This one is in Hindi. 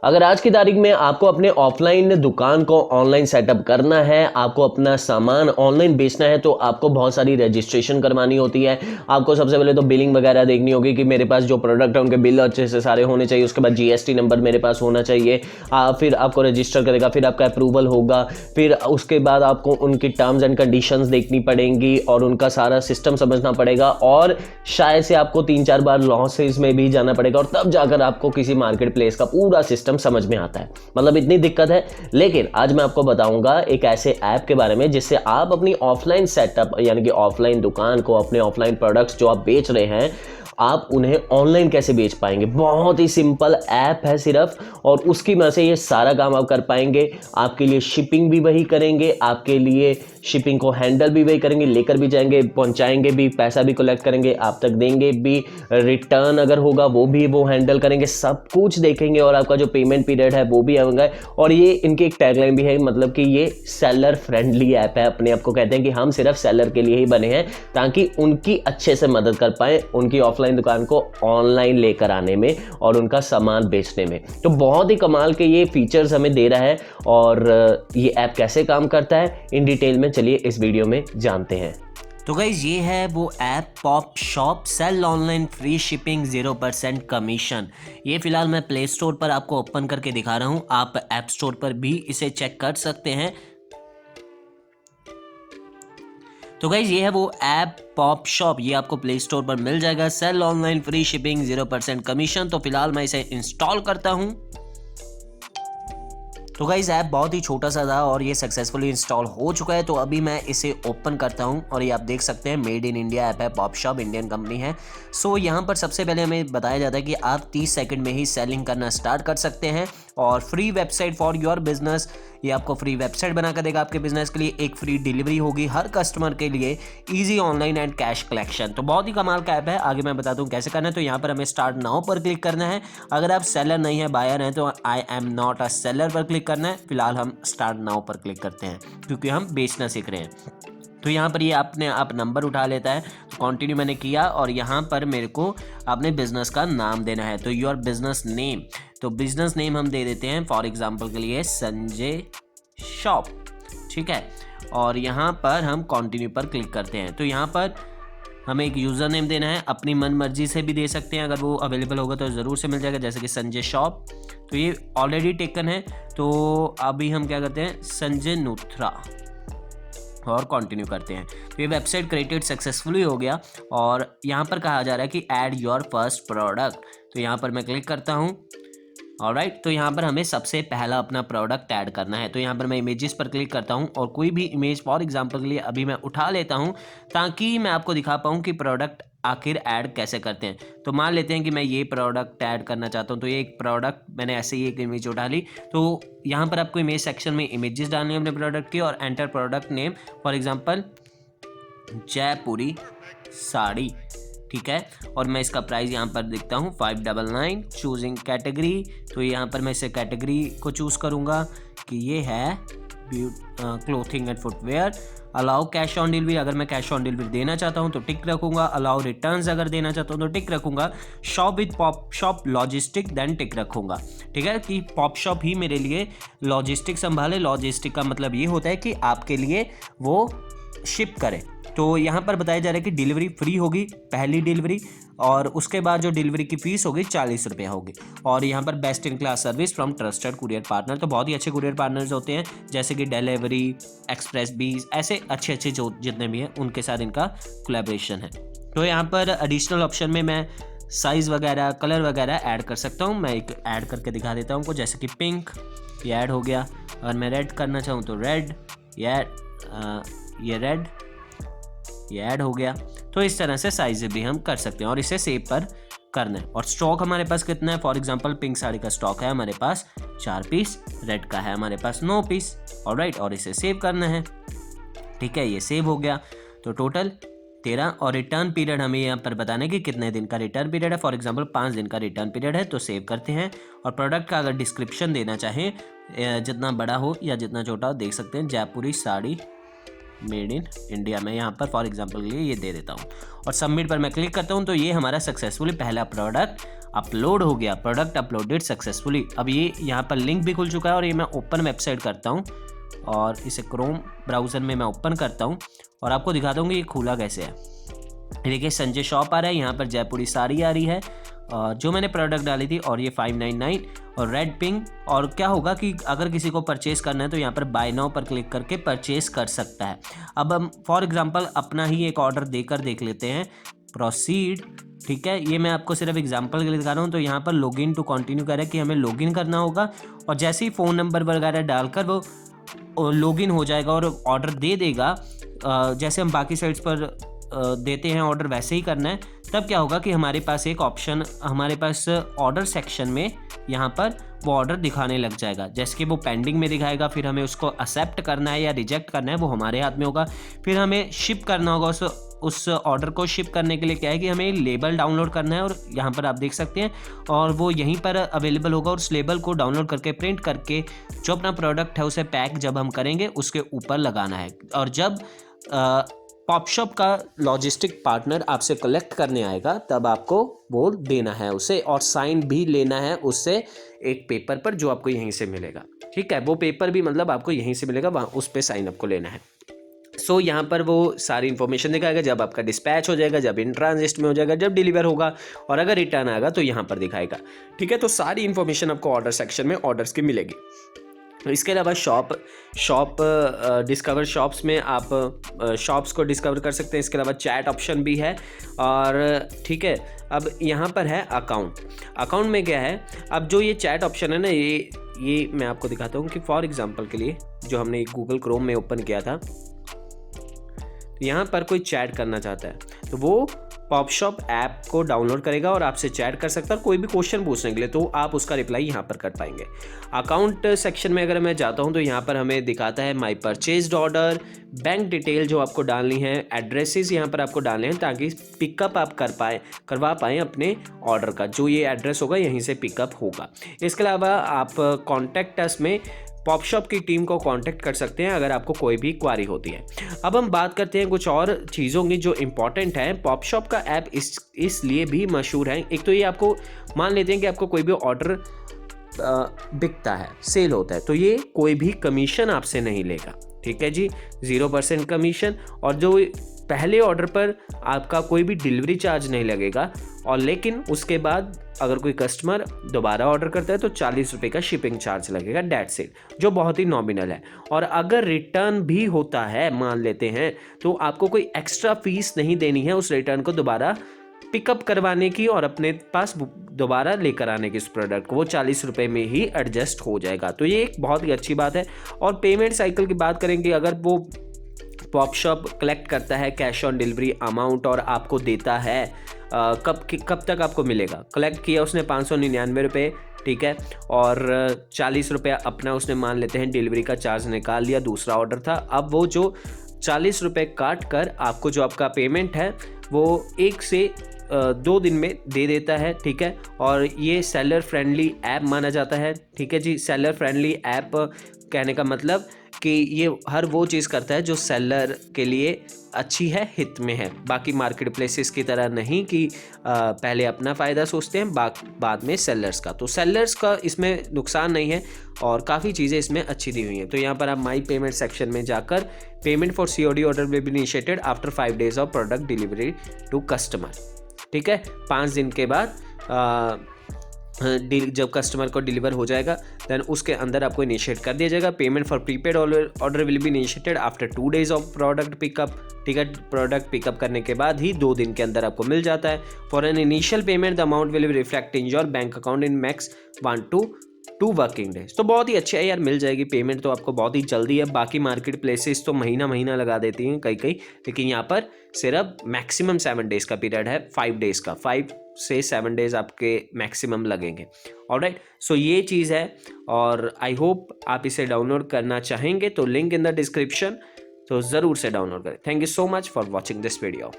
अगर आज की तारीख में आपको अपने ऑफलाइन दुकान को ऑनलाइन सेटअप करना है, आपको अपना सामान ऑनलाइन बेचना है, तो आपको बहुत सारी रजिस्ट्रेशन करवानी होती है। आपको सबसे पहले तो बिलिंग वगैरह देखनी होगी कि मेरे पास जो प्रोडक्ट है उनके बिल अच्छे से सारे होने चाहिए। उसके बाद जीएसटी नंबर मेरे पास होना चाहिए। फिर आपको रजिस्टर करेगा, फिर आपका अप्रूवल होगा, फिर उसके बाद आपको उनकी टर्म्स एंड कंडीशंस देखनी पड़ेंगी और उनका सारा सिस्टम समझना पड़ेगा, और शायद से आपको 3-4 बार लॉसेस में भी जाना पड़ेगा, और तब जाकर आपको किसी मार्केट प्लेस का पूरा सिस्टम समझ में आता है। मतलब इतनी दिक्कत है। लेकिन आज मैं आपको बताऊंगा एक ऐसे ऐप के बारे में जिससे आप अपनी ऑफलाइन सेटअप यानी कि ऑफलाइन दुकान को, अपने ऑफलाइन प्रोडक्ट्स जो आप बेच रहे हैं, आप उन्हें ऑनलाइन कैसे बेच पाएंगे। बहुत ही सिंपल ऐप है सिर्फ, और उसकी मदद से ये सारा काम आप कर पाएंगे। आपके लिए शिपिंग भी वही करेंगे, आपके लिए शिपिंग को हैंडल भी वही करेंगे, लेकर भी जाएंगे, पहुंचाएंगे भी, पैसा भी कलेक्ट करेंगे, आप तक देंगे भी, रिटर्न अगर होगा वो हैंडल करेंगे, सब कुछ देखेंगे, और आपका जो पेमेंट पीरियड है वो भी आएगा। और ये इनकी एक टैगलाइन भी है, मतलब कि ये सेलर फ्रेंडली ऐप है। अपने आप को कहते हैं कि हम सिर्फ सेलर के लिए ही बने हैं, ताकि उनकी अच्छे से मदद कर पाए उनकी ऑफलाइन दुकान को ऑनलाइन लेकर आने में और उनका सामान बेचने में। तो बहुत ही कमाल के ये फीचर्स हमें दे रहा है। और ये ऐप कैसे काम करता है इन डिटेल में चलिए इस वीडियो में जानते हैं। तो गाइज ये है वो app pop shop, sell online, free shipping, 0% commission. ये फिलहाल मैं प्ले स्टोर पर आपको ओपन करके दिखा रहा हूँ, आप ऐप स्टोर पर भी इसे चेक कर सकते हैं। तो गाइज ये है वो ऐप पॉप शॉप, ये आपको प्ले स्टोर पर मिल जाएगा। Sell online, free shipping, 0% commission. तो फिलहाल मैं इसे इंस्टॉल करता हूँ। तो गाइस ऐप बहुत ही छोटा सा था और ये सक्सेसफुली इंस्टॉल हो चुका है। तो अभी मैं इसे ओपन करता हूं और ये आप देख सकते हैं मेड इन इंडिया ऐप है, पॉप शॉप इंडियन कंपनी है। सो यहाँ पर सबसे पहले हमें बताया जाता है कि आप 30 सेकंड में ही सेलिंग करना स्टार्ट कर सकते हैं। और free website for your business, ये आपको फ्री वेबसाइट बना कर देगा आपके बिजनेस के लिए। एक फ्री डिलीवरी होगी हर कस्टमर के लिए, easy online and cash collection. तो बहुत ही कमाल का ऐप है। आगे मैं बता दूं कैसे करना है। तो यहाँ पर हमें स्टार्ट नाउ पर क्लिक करना है। अगर आप सेलर नहीं है, बायर हैं, तो I am not a seller पर क्लिक करना है। फिलहाल हम स्टार्ट नाउ पर क्लिक करते हैं क्योंकि हम बेचना सीख रहे हैं। तो यहाँ पर ये अपने आप नंबर उठा लेता है। तो कंटिन्यू मैंने किया और यहाँ पर मेरे को अपने बिजनेस का नाम देना है। तो योर बिजनेस नेम, तो बिजनेस नेम हम दे देते हैं फॉर एग्जांपल के लिए संजय शॉप, ठीक है। और यहाँ पर हम कंटिन्यू पर क्लिक करते हैं। तो यहाँ पर हमें एक यूज़र नेम देना है, अपनी मन मर्जी से भी दे सकते हैं, अगर वो अवेलेबल होगा तो ज़रूर से मिल जाएगा, जैसे कि संजय शॉप। तो ये ऑलरेडी टेकन है। तो अभी हम क्या करते हैं, संजय नूथरा, और कंटिन्यू करते हैं। तो ये वेबसाइट क्रिएटेड सक्सेसफुली हो गया। और यहाँ पर कहा जा रहा है कि ऐड योर फर्स्ट प्रोडक्ट। तो यहाँ पर मैं क्लिक करता हूँ। ऑलराइट, तो यहाँ पर हमें सबसे पहला अपना प्रोडक्ट ऐड करना है। तो यहाँ पर मैं इमेजेस पर क्लिक करता हूँ और कोई भी इमेज फॉर एग्जांपल के लिए अभी मैं उठा लेता हूँ, ताकि मैं आपको दिखा पाऊँ कि प्रोडक्ट आखिर ऐड कैसे करते हैं। तो मान लेते हैं कि मैं ये प्रोडक्ट ऐड करना चाहता हूँ। तो ये एक प्रोडक्ट मैंने ऐसे ही एक इमेज उठा ली। तो यहाँ पर आपको इमेज सेक्शन में इमेजेस डालनी है अपने प्रोडक्ट की, और enter product name, for example Jaipuri sari, ठीक है। और मैं इसका प्राइस यहाँ पर देखता हूँ 599। चूजिंग कैटेगरी, तो यहाँ पर मैं इसे कैटेगरी को चूज़ करूँगा कि ये है clothing and footwear. Allow cash on delivery, अगर मैं कैश ऑन डिलीवरी देना चाहता हूँ तो टिक रखूँगा। अलाउ रिटर्न्स अगर देना चाहता हूँ तो टिक रखूँगा। Shop with pop shop logistic, then tick रखूँगा, ठीक है, कि पॉप शॉप ही मेरे लिए लॉजिस्टिक संभाले। लॉजिस्टिक का मतलब ये होता है कि आपके लिए वो शिप करे। तो यहाँ पर बताया जा रहा है कि डिलीवरी फ्री होगी, पहली डिलीवरी, और उसके बाद जो डिलीवरी की फीस होगी 40 रुपये होगी। और यहाँ पर best in class service from trusted courier partner, तो बहुत ही अच्छे कुरियर पार्टनर्स होते हैं, जैसे कि डिलीवरी, एक्सप्रेस बीज, ऐसे अच्छे अच्छे जो जितने भी हैं उनके साथ इनका कोलैबोरेशन है। तो यहाँ पर एडिशनल ऑप्शन में मैं साइज़ वगैरह, कलर वगैरह ऐड कर सकता हूँ। मैं एक ऐड करके दिखा देता हूँ, जैसे कि पिंक, ये ऐड हो गया। और मैं रेड करना चाहूँ तो रेड, ये रेड, ये ऐड हो गया। तो इस तरह से साइज भी हम कर सकते हैं और इसे सेव पर करना है। और स्टॉक हमारे पास कितना है, फॉर एग्जांपल पिंक साड़ी का स्टॉक है हमारे पास 4 पीस, रेड का है हमारे पास 9 पीस। ऑलराइट, और इसे सेव करना है, ठीक है, ये सेव हो गया। तो टोटल 13। और रिटर्न पीरियड हमें यहाँ पर बताना है कि कितने दिन का रिटर्न पीरियड है। फॉर एग्जांपल 5 दिन का रिटर्न पीरियड है। तो सेव करते हैं। और प्रोडक्ट का अगर डिस्क्रिप्शन देना चाहें, जितना बड़ा हो या जितना छोटा हो, देख सकते हैं, जयपुरी साड़ी मेड इन इंडिया में यहाँ पर फॉर एग्जांपल के लिए ये दे देता हूँ। और सबमिट पर मैं क्लिक करता हूँ। तो ये हमारा सक्सेसफुली पहला प्रोडक्ट अपलोड हो गया, प्रोडक्ट अपलोडेड सक्सेसफुली। अब ये यहाँ पर लिंक भी खुल चुका है और ये मैं ओपन वेबसाइट करता हूँ और इसे क्रोम ब्राउज़र में मैं ओपन करता हूँ और आपको दिखाता हूँ कि ये खुला कैसे है। देखिए संजय शॉप आ रहा है, यहाँ पर जयपुरी साड़ी आ रही है जो मैंने प्रोडक्ट डाली थी और ये 599 और रेड पिंक। और क्या होगा कि अगर किसी को परचेज़ करना है तो यहाँ पर बाय नाउ पर क्लिक करके परचेज़ कर सकता है। अब हम फॉर एग्जांपल अपना ही एक ऑर्डर देकर देख लेते हैं, प्रोसीड। ठीक है, ये मैं आपको सिर्फ एग्जांपल के लिए दिखा रहा हूँ। तो यहाँ पर लॉगिन टू कंटिन्यू कह रहा है कि हमें लॉगिन करना होगा और जैसे ही फ़ोन नंबर वगैरह डालकर वो लॉगिन हो जाएगा और ऑर्डर दे देगा। जैसे हम बाकी साइट्स पर देते हैं ऑर्डर वैसे ही करना है। तब क्या होगा कि हमारे पास एक ऑप्शन हमारे पास ऑर्डर सेक्शन में यहाँ पर वो ऑर्डर दिखाने लग जाएगा। जैसे कि वो पेंडिंग में दिखाएगा, फिर हमें उसको एक्सेप्ट करना है या रिजेक्ट करना है वो हमारे हाथ में होगा। फिर हमें शिप करना होगा उस ऑर्डर को शिप करने के लिए क्या है कि हमें लेबल डाउनलोड करना है और यहाँ पर आप देख सकते हैं और वो यहीं पर अवेलेबल होगा। और उस लेबल को डाउनलोड करके प्रिंट करके जो अपना प्रोडक्ट है उसे पैक जब हम करेंगे उसके ऊपर लगाना है। और जब पॉपशॉप का लॉजिस्टिक पार्टनर आपसे कलेक्ट करने आएगा तब आपको वो देना है उसे और साइन भी लेना है उससे एक पेपर पर जो आपको यहीं से मिलेगा। ठीक है, वो पेपर भी मतलब आपको यहीं से मिलेगा, वहाँ उस पर साइन आपको लेना है। सो यहाँ पर वो सारी इन्फॉर्मेशन दिखाएगा जब आपका डिस्पैच हो जाएगा, जब इन ट्रांजिट में हो जाएगा, जब डिलीवर होगा और अगर रिटर्न आएगा तो यहाँ पर दिखाएगा। ठीक है, तो सारी इन्फॉर्मेशन आपको ऑर्डर सेक्शन में ऑर्डर्स की मिलेगी। इसके अलावा शॉप डिस्कवर शॉप्स में आप शॉप्स को डिस्कवर कर सकते हैं। इसके अलावा चैट ऑप्शन भी है और ठीक है, अब यहाँ पर है अकाउंट में क्या है। अब जो ये चैट ऑप्शन है ना, ये मैं आपको दिखाता हूँ कि फॉर एग्जांपल के लिए जो हमने गूगल क्रोम में ओपन किया था, यहाँ पर कोई चैट करना चाहता है तो वो पॉपशॉप ऐप को डाउनलोड करेगा और आपसे चैट कर सकता है कोई भी क्वेश्चन पूछने के लिए, तो आप उसका रिप्लाई यहाँ पर कर पाएंगे। अकाउंट सेक्शन में अगर मैं जाता हूँ तो यहाँ पर हमें दिखाता है माई परचेज्ड ऑर्डर, बैंक डिटेल जो आपको डालनी है, एड्रेसेस यहाँ पर आपको डालने हैं ताकि पिकअप आप करवा पाएँ अपने ऑर्डर का। जो ये एड्रेस होगा यहीं से पिकअप होगा। इसके अलावा आप कॉन्टैक्ट अस में पॉपशॉप की टीम को कांटेक्ट कर सकते हैं अगर आपको कोई भी क्वारी होती है। अब हम बात करते हैं कुछ और चीज़ों की जो इम्पॉर्टेंट है। पॉपशॉप का ऐप इसलिए भी मशहूर है, एक तो ये आपको मान लेते हैं कि आपको कोई भी ऑर्डर बिकता है, सेल होता है, तो ये कोई भी कमीशन आपसे नहीं लेगा। ठीक है जी, 0% कमीशन। और जो पहले ऑर्डर पर आपका कोई भी डिलीवरी चार्ज नहीं लगेगा और लेकिन उसके बाद अगर कोई कस्टमर दोबारा ऑर्डर करता है तो 40 रुपये का शिपिंग चार्ज लगेगा, डेट्स इट, जो बहुत ही नॉमिनल है। और अगर रिटर्न भी होता है मान लेते हैं तो आपको कोई एक्स्ट्रा फीस नहीं देनी है उस रिटर्न को दोबारा पिकअप करवाने की और अपने पास दोबारा लेकर आने की। इस प्रोडक्ट को वो 40 रुपये में ही एडजस्ट हो जाएगा, तो ये एक बहुत ही अच्छी बात है। और पेमेंट साइकिल की बात करेंगे, अगर वो पॉपशॉप कलेक्ट करता है कैश ऑन डिलीवरी अमाउंट और आपको देता है कब तक आपको मिलेगा। कलेक्ट किया उसने 599 रुपये, ठीक है, और 40 रुपया अपना उसने मान लेते हैं डिलीवरी का चार्ज निकाल लिया, दूसरा ऑर्डर था। अब वो जो 40 रुपये काट कर आपको जो आपका पेमेंट है वो 1 से 2 दिन में दे देता है। ठीक है, और ये सेलर फ्रेंडली ऐप माना जाता है। ठीक है जी, सेलर फ्रेंडली ऐप कहने का मतलब कि ये हर वो चीज़ करता है जो सेलर के लिए अच्छी है, हित में है। बाकी मार्केट प्लेसेस की तरह नहीं कि पहले अपना फ़ायदा सोचते हैं बाद में सेलर्स का। तो सेलर्स का इसमें नुकसान नहीं है और काफ़ी चीज़ें इसमें अच्छी दी हुई हैं। तो यहाँ पर आप माई पेमेंट सेक्शन में जाकर payment for COD order will be initiated after 5 days of product delivery to customer. ठीक है, 5 दिन के बाद जब कस्टमर को डिलीवर हो जाएगा देन उसके अंदर आपको इनिशिएट कर दिया जाएगा। Payment for prepaid order will be initiated after 2 days of product pickup. ठीक है, प्रोडक्ट पिकअप करने के बाद ही 2 दिन के अंदर आपको मिल जाता है। For an initial payment the amount will be reflect in your bank account in max 1 to 2 working days. तो बहुत ही अच्छा है यार, मिल जाएगी पेमेंट तो आपको बहुत ही जल्दी है। बाकी मार्केट प्लेसेस तो महीना लगा देती हैं कई, लेकिन यहाँ पर सिर्फ मैक्सिमम 7 days का पीरियड है, 5 days का, 5 से 7 days आपके मैक्सिमम लगेंगे। ऑलराइट, सो ये चीज़ है और आई होप आप इसे डाउनलोड करना चाहेंगे तो लिंक इन द डिस्क्रिप्शन, तो ज़रूर से डाउनलोड करें। Thank you so much for watching this video.